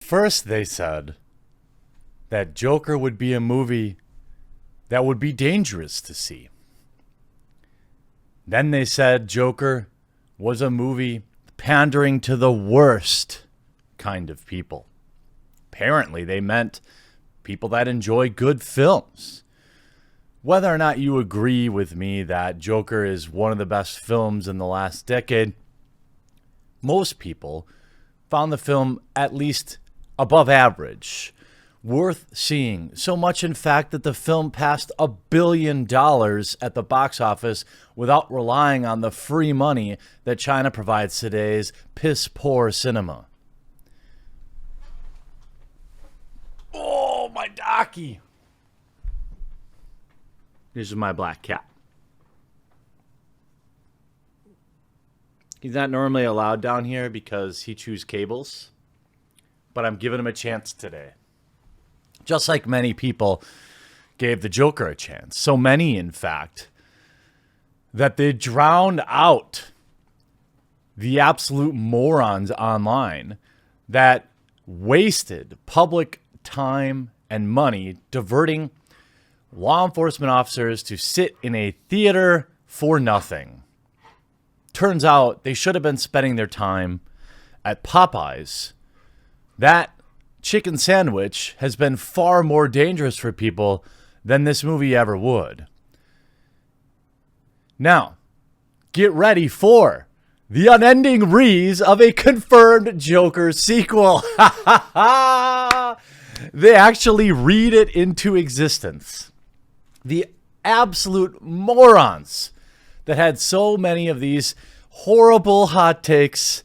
First, they said that Joker would be a movie that would be dangerous to see. Then they said Joker was a movie pandering to the worst kind of people. Apparently, they meant people that enjoy good films. Whether or not you agree with me that Joker is one of the best films in the last decade, most people found the film at least above average, worth seeing. So much, in fact, that the film passed $1 billion at the box office without relying on the free money that China provides today's piss-poor cinema. Oh, my docky. This is my black cat. He's not normally allowed down here because he chews cables, but I'm giving him a chance today. Just like many people gave the Joker a chance. So many, in fact, that they drowned out the absolute morons online that wasted public time and money diverting law enforcement officers to sit in a theater for nothing. Turns out they should have been spending their time at Popeyes. That chicken sandwich has been far more dangerous for people than this movie ever would. Now, get ready for the unending rees of a confirmed Joker sequel. They actually read it into existence. The absolute morons that had so many of these horrible hot takes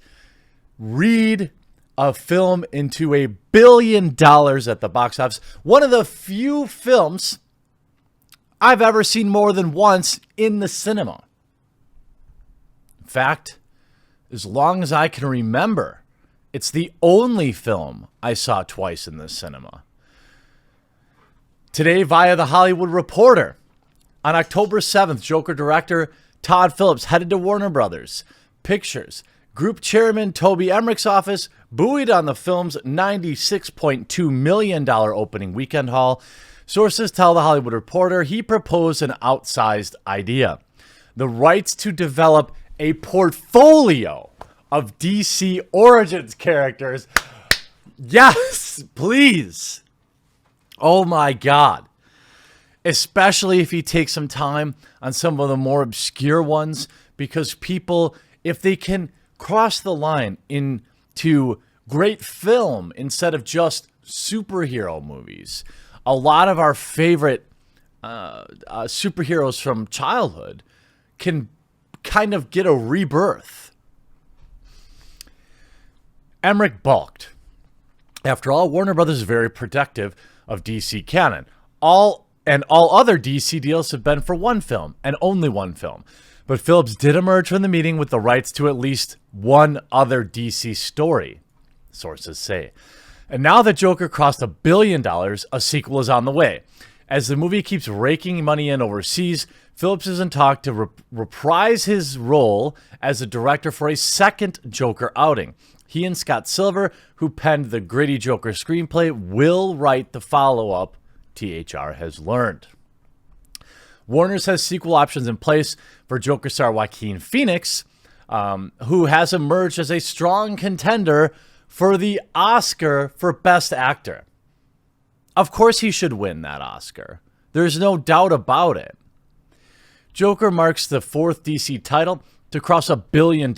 read a film into $1 billion at the box office. One of the few films I've ever seen more than once in the cinema. In fact, as long as I can remember, it's the only film I saw twice in the cinema. Today, via The Hollywood Reporter, on October 7th, Joker director Todd Phillips headed to Warner Brothers Pictures. Group chairman Toby Emmerich's office buoyed on the film's $96.2 million opening weekend haul. Sources tell The Hollywood Reporter he proposed an outsized idea: the rights to develop a portfolio of DC Origins characters. Yes, please. Oh my God. Especially if you take some time on some of the more obscure ones, because people, if they can cross the line into great film instead of just superhero movies, a lot of our favorite superheroes from childhood can kind of get a rebirth. Emmerich balked. After all, Warner Brothers is very protective of DC canon. All other DC deals have been for one film and only one film. But Phillips did emerge from the meeting with the rights to at least one other DC story, sources say. And now that Joker crossed $1 billion, a sequel is on the way. As the movie keeps raking money in overseas, Phillips is in talk to reprise his role as a director for a second Joker outing. He and Scott Silver, who penned the gritty Joker screenplay, will write the follow-up, THR has learned. Warner's has sequel options in place for Joker star Joaquin Phoenix, who has emerged as a strong contender for the Oscar for Best Actor. Of course he should win that Oscar. There's no doubt about it. Joker marks the fourth DC title to cross $1 billion,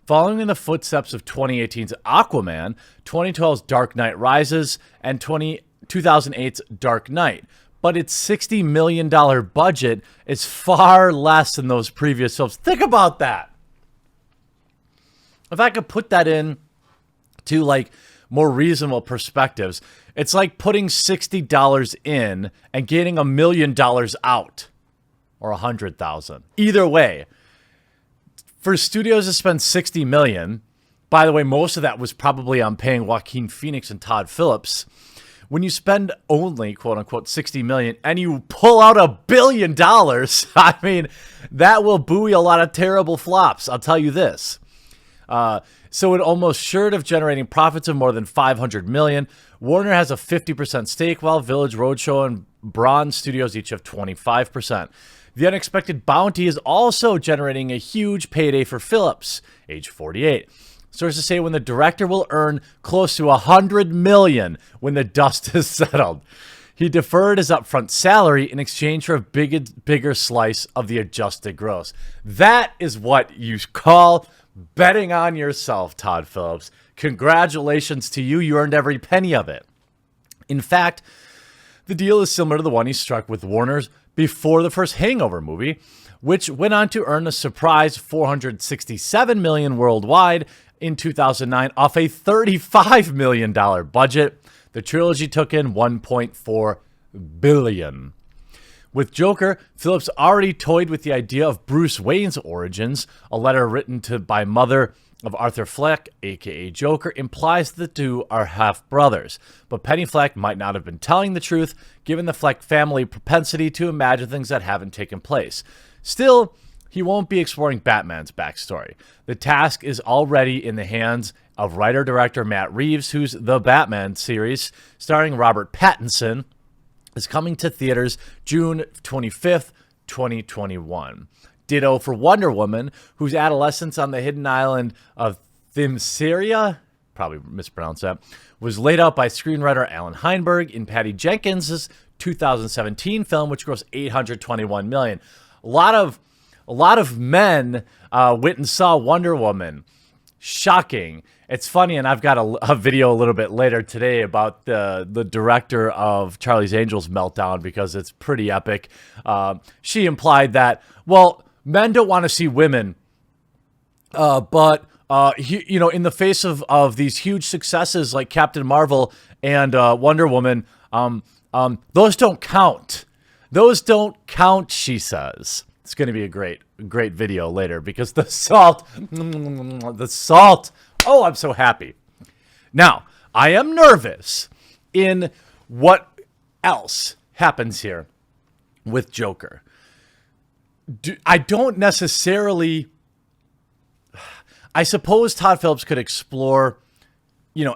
following in the footsteps of 2018's Aquaman, 2012's Dark Knight Rises, and 2008's Dark Knight. But its $60 million budget is far less than those previous films. Think about that. If I could put that in to like more reasonable perspectives, it's like putting $60 in and getting $1 million out, or 100,000. Either way, for studios to spend $60 million, by the way, most of that was probably on paying Joaquin Phoenix and Todd Phillips. When you spend only, quote unquote, $60 million and you pull out $1 billion, I mean, that will buoy a lot of terrible flops. I'll tell you this. So it almost assured of generating profits of more than $500 million. Warner has a 50% stake, while Village Roadshow and Braun Studios each have 25%. The Unexpected Bounty is also generating a huge payday for Phillips, age 48. Sources say when the director will earn close to $100 million when the dust is settled. He deferred his upfront salary in exchange for a bigger slice of the adjusted gross. That is what you call betting on yourself, Todd Phillips. Congratulations to you. You earned every penny of it. In fact, the deal is similar to the one he struck with Warner's before the first Hangover movie, which went on to earn a surprise $467 million worldwide in 2009 off a $35 million budget. The trilogy took in $1.4 billion. With Joker, Phillips already toyed with the idea of Bruce Wayne's origins. A letter written by mother of Arthur Fleck, aka Joker, implies the two are half-brothers. But Penny Fleck might not have been telling the truth, given the Fleck family propensity to imagine things that haven't taken place. Still, he won't be exploring Batman's backstory. The task is already in the hands of writer-director Matt Reeves, whose The Batman series, starring Robert Pattinson, is coming to theaters June 25th, 2021. Ditto for Wonder Woman, whose adolescence on the hidden island of Themyscira, probably mispronounced that, was laid out by screenwriter Alan Heinberg in Patty Jenkins' 2017 film, which grossed $821 million. A lot of men went and saw Wonder Woman. Shocking. It's funny, and I've got a video a little bit later today about the director of Charlie's Angels Meltdown, because it's pretty epic. She implied that, well, men don't want to see women, but in the face of these huge successes like Captain Marvel and Wonder Woman, those don't count. Those don't count, she says. It's going to be a great video later, because the salt. Oh, I'm so happy. Now, I am nervous in what else happens here with Joker. I don't necessarily. I suppose Todd Phillips could explore,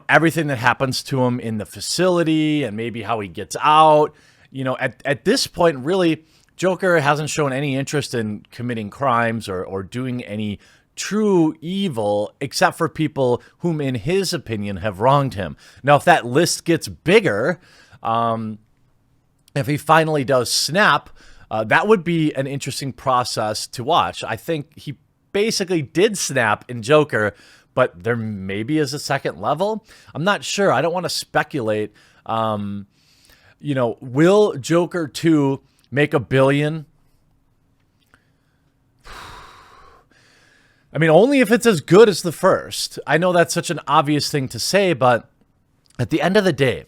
everything that happens to him in the facility and maybe how he gets out. At this point, really, Joker hasn't shown any interest in committing crimes or doing any true evil, except for people whom, in his opinion, have wronged him. Now, if that list gets bigger, if he finally does snap, that would be an interesting process to watch. I think he basically did snap in Joker, but there maybe is a second level. I'm not sure. I don't want to speculate. Will Joker 2 make $1 billion? I mean, only if it's as good as the first. I know that's such an obvious thing to say, but at the end of the day,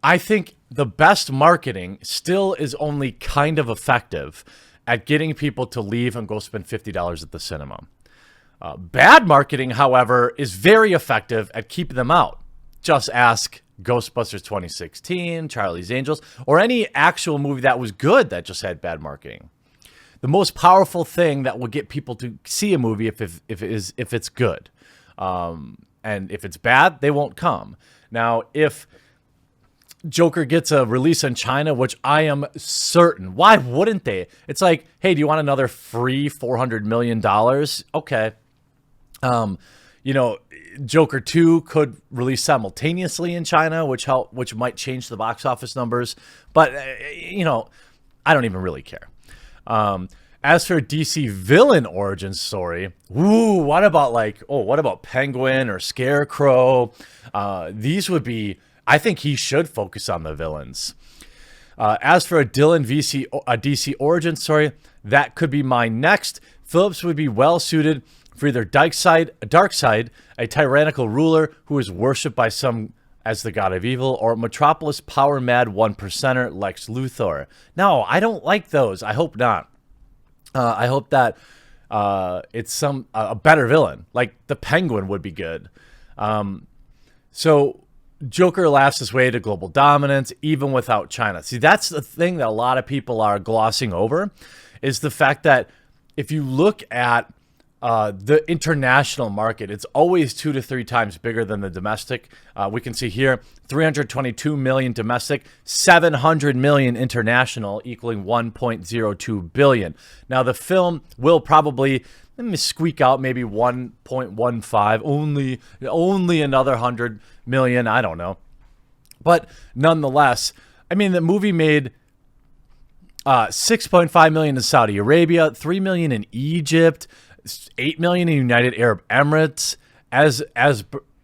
I think the best marketing still is only kind of effective at getting people to leave and go spend $50 at the cinema. Bad marketing, however, is very effective at keeping them out. Just ask Ghostbusters 2016, Charlie's Angels, or any actual movie that was good that just had bad marketing. The most powerful thing that will get people to see a movie if it's good, and if it's bad, they won't come. Now, if Joker gets a release in China, which I am certain, why wouldn't they? It's like, hey, do you want another free $400 million? Okay. Joker 2 could release simultaneously in China, which might change the box office numbers. But, I don't even really care. As for DC villain origin story, what about Penguin or Scarecrow? These would be, I think he should focus on the villains. As for a DC origin story, that could be mine next. Phillips would be well suited for either Darkseid, a tyrannical ruler who is worshipped by some as the god of evil, or Metropolis power-mad one-percenter Lex Luthor. No, I don't like those. I hope not. I hope that it's a better villain, like the Penguin would be good. So Joker laughs his way to global dominance, even without China. See, that's the thing that a lot of people are glossing over, is the fact that if you look at the international market. It's always 2 to 3 times bigger than the domestic. We can see here 322 million domestic, 700 million international, equaling 1.02 billion. Now the film will probably, let me squeak out maybe 1.15, only another 100 million. I don't know. But nonetheless, I mean, the movie made 6.5 million in Saudi Arabia, 3 million in Egypt, 8 million in United Arab Emirates,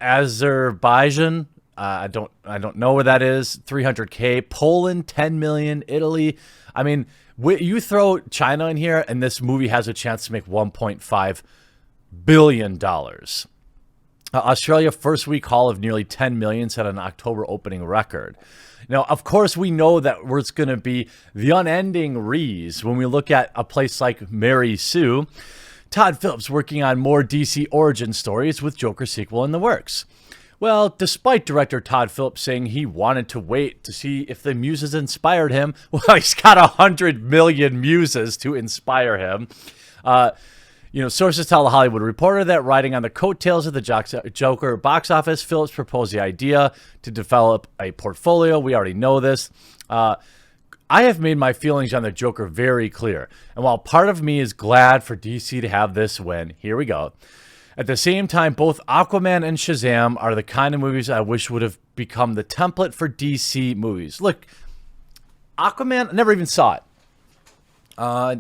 Azerbaijan. I don't know where that is. 300K. Poland, 10 million. Italy. I mean, you throw China in here, and this movie has a chance to make $1.5 billion. Australia, first week haul of nearly 10 million, set an October opening record. Now, of course, we know that it's going to be the unending Rees when we look at a place like Mary Sue. Todd Phillips working on more DC origin stories with Joker sequel in the works. Well, despite director Todd Phillips saying he wanted to wait to see if the muses inspired him, well, he's got 100 million muses to inspire him. Sources tell The Hollywood Reporter that riding on the coattails of the Joker box office, Phillips proposed the idea to develop a portfolio. We already know this. I have made my feelings on the Joker very clear. And while part of me is glad for DC to have this win, here we go. At the same time, both Aquaman and Shazam are the kind of movies I wish would have become the template for DC movies. Look, Aquaman, I never even saw it.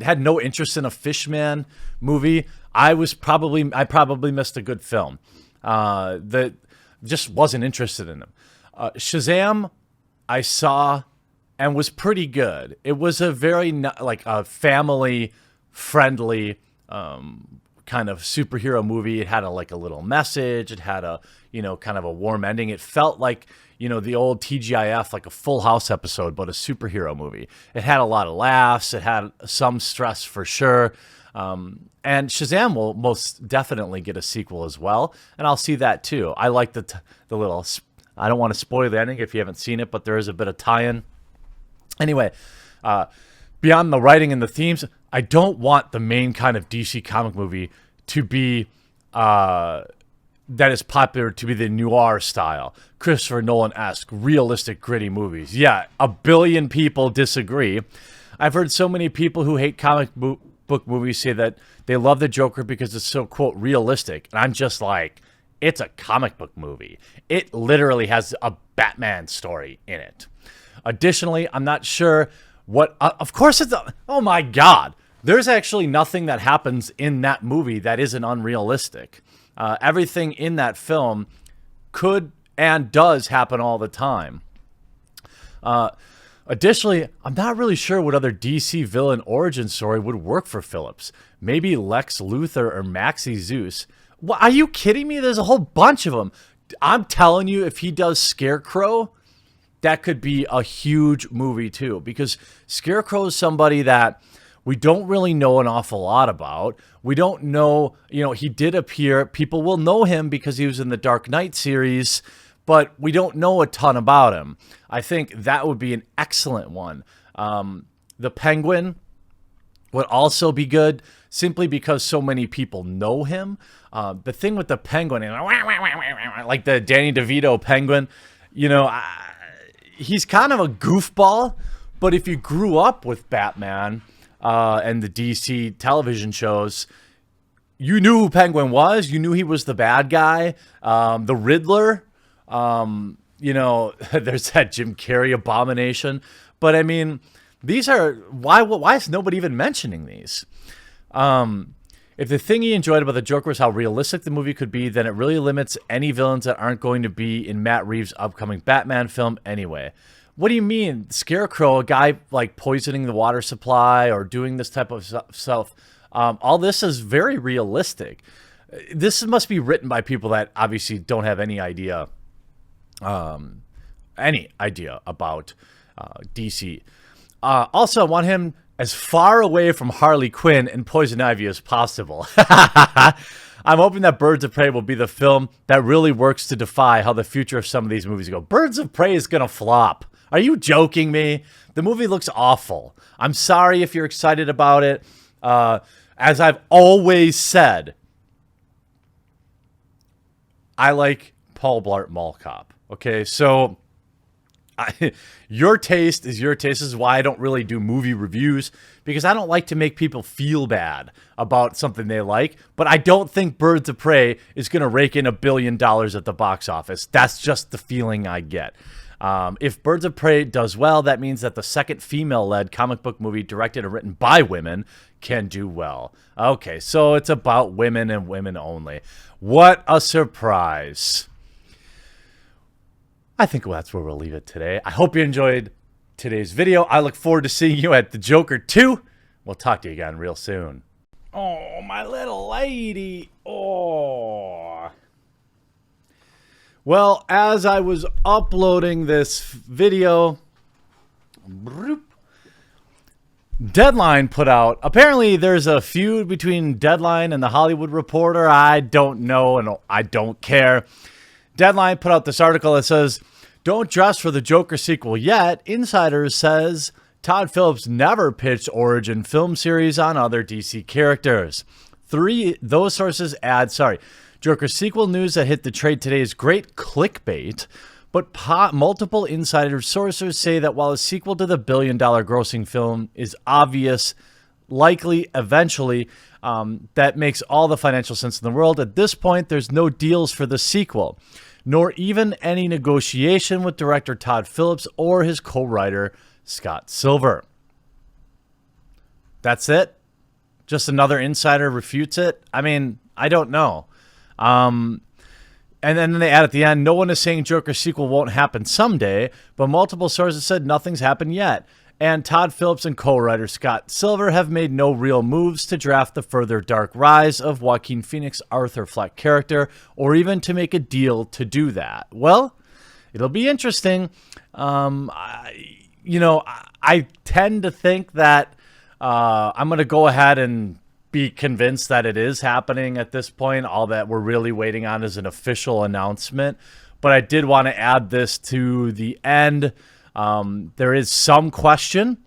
Had no interest in a Fishman movie. I probably missed a good film. That just wasn't interested in them. Shazam, I saw and was pretty good. It was a very a family friendly kind of superhero movie. It had a little message. It had a kind of a warm ending. It felt like the old TGIF, like a Full House episode, but a superhero movie. It had a lot of laughs. It had some stress for sure. And Shazam will most definitely get a sequel as well, and I'll see that too. I like the little. I don't want to spoil the ending if you haven't seen it, but there is a bit of tie-in. Anyway, beyond the writing and the themes, I don't want the main kind of DC comic movie to be that is popular to be the noir style, Christopher Nolan-esque, realistic, gritty movies. Yeah, a billion people disagree. I've heard so many people who hate comic book movies say that they love the Joker because it's so, quote, realistic. And I'm just like, it's a comic book movie. It literally has a Batman story in it. Additionally, I'm not sure what, of course it's, oh my God. There's actually nothing that happens in that movie that isn't unrealistic. Everything in that film could and does happen all the time. Additionally, I'm not really sure what other DC villain origin story would work for Phillips. Maybe Lex Luthor or Maxie Zeus. Are you kidding me? There's a whole bunch of them. I'm telling you, if he does Scarecrow, that could be a huge movie too, because Scarecrow is somebody that we don't really know an awful lot about. We don't know, he did appear. People will know him because he was in the Dark Knight series, but we don't know a ton about him. I think that would be an excellent one. The Penguin would also be good simply because so many people know him. The thing with the Penguin, like the Danny DeVito Penguin, he's kind of a goofball, but if you grew up with Batman and the DC television shows, you knew who Penguin was. You knew he was the bad guy. The Riddler, there's that Jim Carrey abomination. But I mean, these are, why is nobody even mentioning these? If the thing he enjoyed about the Joker was how realistic the movie could be, then it really limits any villains that aren't going to be in Matt Reeves' upcoming Batman film anyway. What do you mean? Scarecrow, a guy like poisoning the water supply or doing this type of stuff. All this is very realistic. This must be written by people that obviously don't have any idea about DC. Also, I want him as far away from Harley Quinn and Poison Ivy as possible. I'm hoping that Birds of Prey will be the film that really works to defy how the future of some of these movies go. Birds of Prey is going to flop. Are you joking me? The movie looks awful. I'm sorry if you're excited about it. As I've always said, I like Paul Blart Mall Cop. Okay, so your taste is your taste. This is why I don't really do movie reviews, because I don't like to make people feel bad about something they like. But I don't think Birds of Prey is going to rake in $1 billion at the box office. That's just the feeling I get. If Birds of Prey does well, that means that the second female-led comic book movie directed and written by women can do well. Okay, so it's about women and women only. What a surprise. I think that's where we'll leave it today. I hope you enjoyed today's video. I look forward to seeing you at the Joker 2. We'll talk to you again real soon. Oh, my little lady. Oh. Well, as I was uploading this video, Deadline put out, apparently there's a feud between Deadline and the Hollywood Reporter. I don't know, and I don't care. Deadline put out this article that says, "Don't dress for the Joker sequel yet. Insiders says Todd Phillips never pitched origin film series on other DC characters." Those sources add, Joker sequel news that hit the trade today is great clickbait, but multiple insider sources say that while a sequel to the billion-dollar grossing film is obvious, likely eventually, that makes all the financial sense in the world. At this point, there's no deals for the sequel, nor even any negotiation with director Todd Phillips or his co-writer Scott Silver. That's it? Just another insider refutes it? I mean, I don't know. And then they add at the end, no one is saying Joker sequel won't happen someday, but multiple sources said nothing's happened yet. And Todd Phillips and co-writer Scott Silver have made no real moves to draft the further dark rise of Joaquin Phoenix's Arthur Fleck character, or even to make a deal to do that. Well, it'll be interesting. I tend to think that I'm going to go ahead and be convinced that it is happening at this point. All that we're really waiting on is an official announcement. But I did want to add this to the end. There is some question,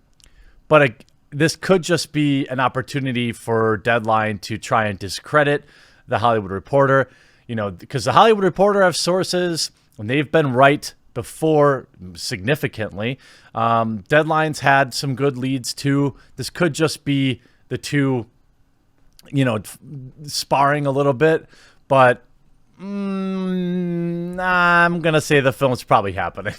but this could just be an opportunity for Deadline to try and discredit the Hollywood Reporter, because the Hollywood Reporter have sources and they've been right before significantly. Deadline's had some good leads too. This could just be the two, sparring a little bit, but I'm going to say the film's probably happening.